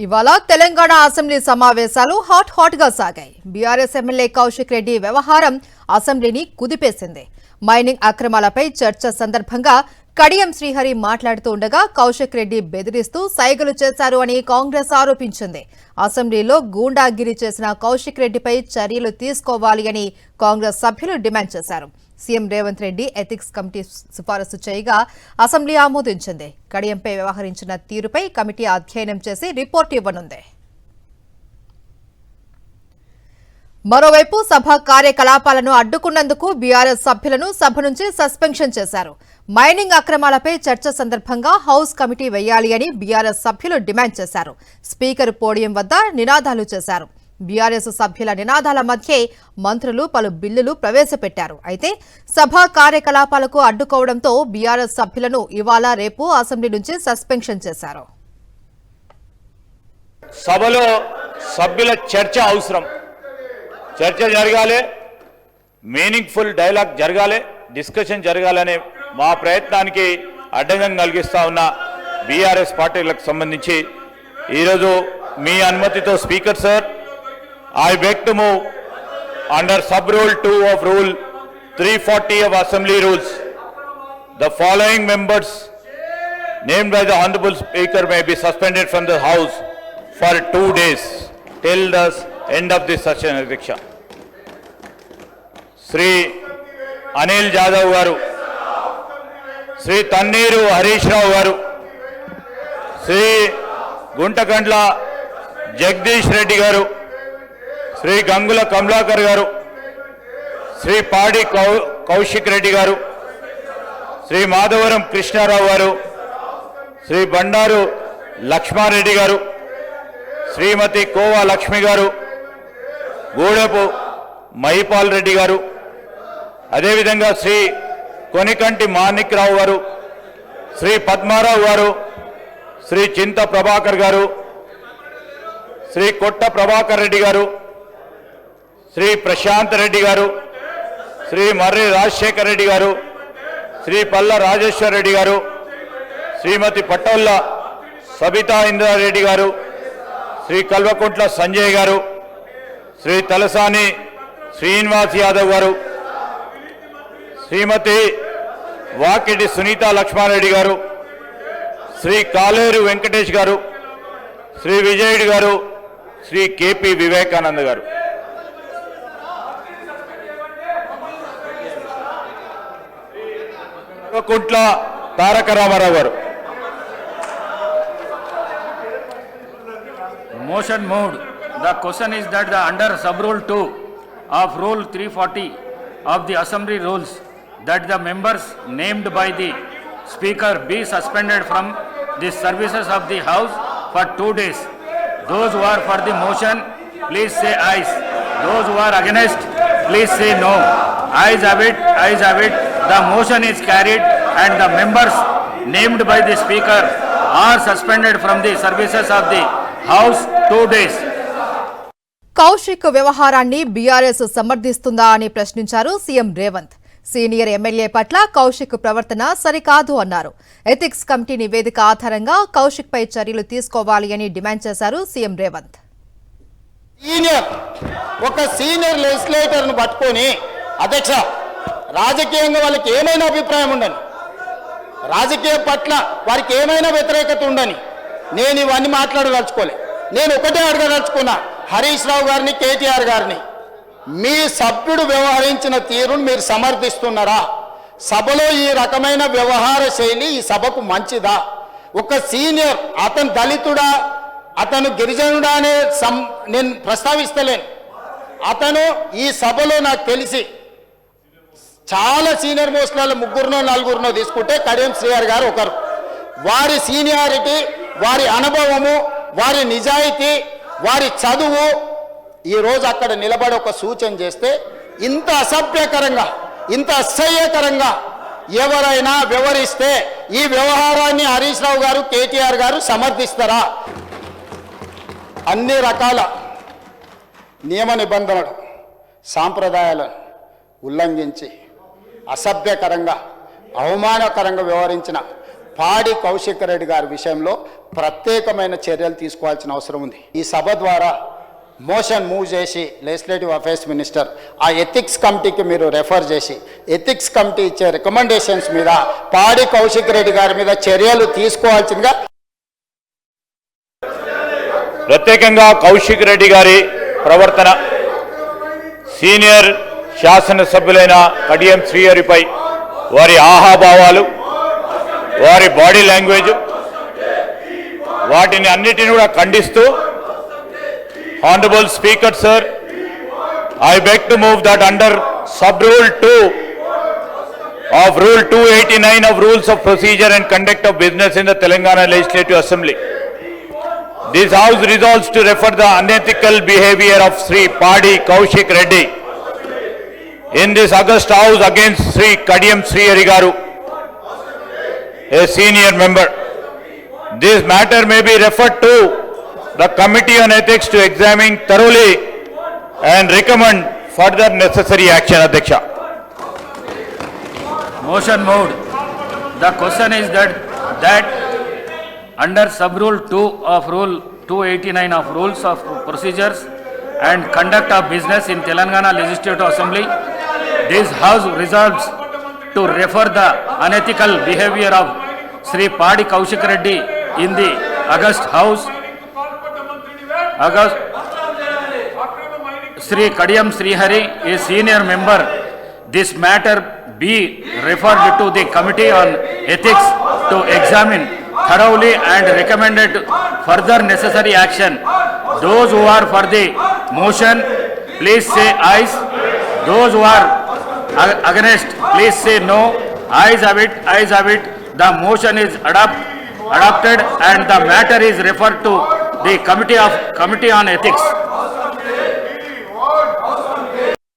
ఇవాళ తెలంగాణ అసెంబ్లీ సమావేశాలు హాట్ గా సాగాయి. బీఆర్ఎస్ ఎమ్మెల్యే కౌశిక్ రెడ్డి వ్యవహారం అసెంబ్లీని కుదిపేసింది. మైనింగ్ అక్రమాలపై చర్చ సందర్భంగా కడియం శ్రీహరి మాట్లాడుతూ ఉండగా కౌశిక్ రెడ్డి బెదిరిస్తూ సైగలు చేశారు అని కాంగ్రెస్ ఆరోపించింది. అసెంబ్లీలో గూండాగిరి చేసిన కౌశిక్ రెడ్డిపై చర్యలు తీసుకోవాలి అని కాంగ్రెస్ సభ్యులు డిమాండ్ చేశారు. CM Revanth Reddy ethics committee సిఫారసు చేయగా అసెంబ్లీ ఆమోదించింది. కడియంపై వ్యవహరించిన తీరుపై కమిటీ అధ్యయనం చేసి రిపోర్టు ఇవ్వనుంది. మరోవైపు సభ కార్యకలాపాలను అడ్డుకున్నందుకు బీఆర్ఎస్ సభ్యులను సభ నుంచి సస్పెన్షన్ చేశారు. మైనింగ్ అక్రమాలపై చర్చ సందర్భంగా హౌస్ కమిటీ వేయాలి అని బీఆర్ఎస్ సభ్యులు డిమాండ్ చేశారు. స్పీకర్ పోడియం వద్ద నినాదాలు చేశారు. బీఆర్ఎస్ సభ్యుల నినాదాల మధ్యే మంత్రులు పలు బిల్లులు ప్రవేశపెట్టారు. అయితే సభ కార్యకలాపాలకు అడ్డుకోవడంతో బీఆర్ఎస్ సభ్యులను ఇవాళ రేపు అసెంబ్లీ నుంచి సస్పెన్షన్ చేశారు. సభలో సభ్యుల చర్చ అవసరం. చర్చ జరగాలి, మీనింగ్ఫుల్ డైలాగ్ జరగాలి, డిస్కషన్ జరగాలనే మా ప్రయత్నానికి అడ్డంగం కలిగిస్తా ఉన్న బీఆర్ఎస్ పార్టీలకు సంబంధించి ఈరోజు మీ అనుమతితో speaker sir, I beg to move under sub-rule 2 of Rule 340 of Assembly Rules. The following members named by the Honorable Speaker may be suspended from the House for 2 days till the end of this session. Adhyaksha Sri Anil Jadhav garu, Sri Tanneeru Harish Rao garu, Sri Guntakandla Jagdish Reddy garu, Shri Gangula Kamalakar garu, Shri పాడి కౌశిక్ రెడ్డి గారు, శ్రీ మాధవరం కృష్ణారావు గారు, శ్రీ బండారు లక్ష్మారెడ్డి గారు, శ్రీమతి కోవా లక్ష్మి గారు, గూడెపు మహిపాల్ రెడ్డి గారు, అదేవిధంగా శ్రీ కొనికంటి మాణిక్రావు గారు, శ్రీ పద్మారావు గారు, శ్రీ చింత ప్రభాకర్ గారు, శ్రీ కొట్ట ప్రభాకర్ రెడ్డి గారు, శ్రీ ప్రశాంత్ రెడ్డి గారు, శ్రీ మర్రి రాజశేఖర్ రెడ్డి గారు, శ్రీ పల్ల రాజేశ్వర్ రెడ్డి గారు, శ్రీమతి పట్టొల్ల సబితా ఇంద్రారెడ్డి గారు, శ్రీ కల్వకుంట్ల సంజయ్ గారు, శ్రీ తలసాని శ్రీనివాస్ యాదవ్ గారు, శ్రీమతి వాకిటి సునీత లక్ష్మారెడ్డి గారు, శ్రీ కాలేరు వెంకటేష్ గారు, శ్రీ విజయుడు గారు, శ్రీ కేపీ వివేకానంద్ గారు. కుంట్ల తారక రామారావు గారు. Motion moved. The question is that the under sub-rule 2 of Rule 340 of the Assembly Rules that the members named by the Speaker be suspended from the services of the House for 2 days. Those who are for the motion, please say ayes. Those who are against, please say no. Ayes have it, ayes have it. The motion is carried and the members named by the Speaker are suspended from the services of the House 2 days. Kaushik వ్యవహారాన్ని BRS సమర్థిస్తుందా అని ప్రశ్నించారు CM Revanth. Senior MLA పట్ల కౌశిక్ ప్రవర్తన సరికాదు అన్నారు. Ethics committee నివేదిక ఆధారంగా కౌశిక్ పై చర్యలు తీసుకోవాలి అని డిమాండ్ చేశారు సీఎం రేవంత్. ఒక సీనియర్ లెజిస్లేటర్ ను పట్టుకొని అధ్యక్ష రాజకీయంగా వాళ్ళకి ఏమైనా అభిప్రాయం ఉండని, రాజకీయ పట్ల వారికి ఏమైనా వ్యతిరేకత ఉండని నేను ఇవన్నీ మాట్లాడదలుచుకోలే. నేను ఒకటే అడగదలుచుకున్నా హరీష్ రావు గారిని, కేటీఆర్ గారిని, మీ సభ్యుడు వ్యవహరించిన తీరును మీరు సమర్థిస్తున్నారా? సభలో ఈ రకమైన వ్యవహార శైలి ఈ సభకు మంచిదా? ఒక సీనియర్, అతను దళితుడా, అతను గిరిజనుడా అనే నేను ప్రస్తావిస్తలేను. అతను ఈ సభలో నాకు తెలిసి చాలా సీనియర్ మోస్ట్లలో 3-4 తీసుకుంటే కడియం శ్రీహరి గారు ఒకరు. వారి సీనియారిటీ, వారి అనుభవము, వారి నిజాయితీ, వారి చదువు ఈరోజు అక్కడ నిలబడి ఒక సూచన చేస్తే ఇంత అసభ్యకరంగా, ఇంత అసహ్యకరంగా ఎవరైనా వ్యవహరిస్తే ఈ వ్యవహారాన్ని హరీష్ రావు గారు, కేటీఆర్ గారు సమర్థిస్తారా? అన్ని రకాల నియమ నిబంధనలు, సాంప్రదాయాలను ఉల్లంఘించి అసభ్యకరంగా, అవమానకరంగా వ్యవహరించిన పాడి కౌశిక్ రెడ్డి గారి విషయంలో ప్రత్యేకమైన చర్యలు తీసుకోవాల్సిన అవసరం ఉంది. ఈ సభ ద్వారా మోషన్ మూవ్ చేసి లెజిస్లేటివ్ అఫైర్స్ మినిస్టర్ ఆ ఎథిక్స్ కమిటీకి మీరు రెఫర్ చేసి ఎథిక్స్ కమిటీ ఇచ్చే రికమెండేషన్స్ మీద పాడి కౌశిక్ రెడ్డి గారి మీద చర్యలు తీసుకోవాల్సిందిగా ప్రత్యేకంగా కౌశిక్ రెడ్డి గారి ప్రవర్తన సీనియర్ శాసనసభ్యులైన కడియం శ్రీహరిపై వారి ఆహాభావాలు వారి బాడీ లాంగ్వేజ్ వాటిని అన్నిటిని కూడా ఖండిస్తూ Honorable Speaker sir, I beg to move that under sub rule 2 of rule 289 of rules of procedure and conduct of business in the Telangana Legislative Assembly, this house resolves to refer the unethical behavior of Sri Padi Kaushik Reddy in this August House against Sri Kadiyam Sri Harigaru, a senior member. This matter may be referred to the Committee on Ethics to examine thoroughly and recommend further necessary action. Adhyaksha. Motion moved. The question is that under sub-rule 2 of Rule 289 of Rules of Procedures and Conduct of Business in Telangana Legislative Assembly, this House resolves to refer the unethical behavior of Sri Padi Kaushik Reddy in the August House, Sri Kadiyam Sri Hari, a senior member. This matter be referred to the Committee on Ethics to examine thoroughly and recommended further necessary action. Those who are for the motion, please say ayes. Those who are against, please say no. Ayes have it, ayes have it. The motion is adopted and the matter is referred to the Committee on Ethics.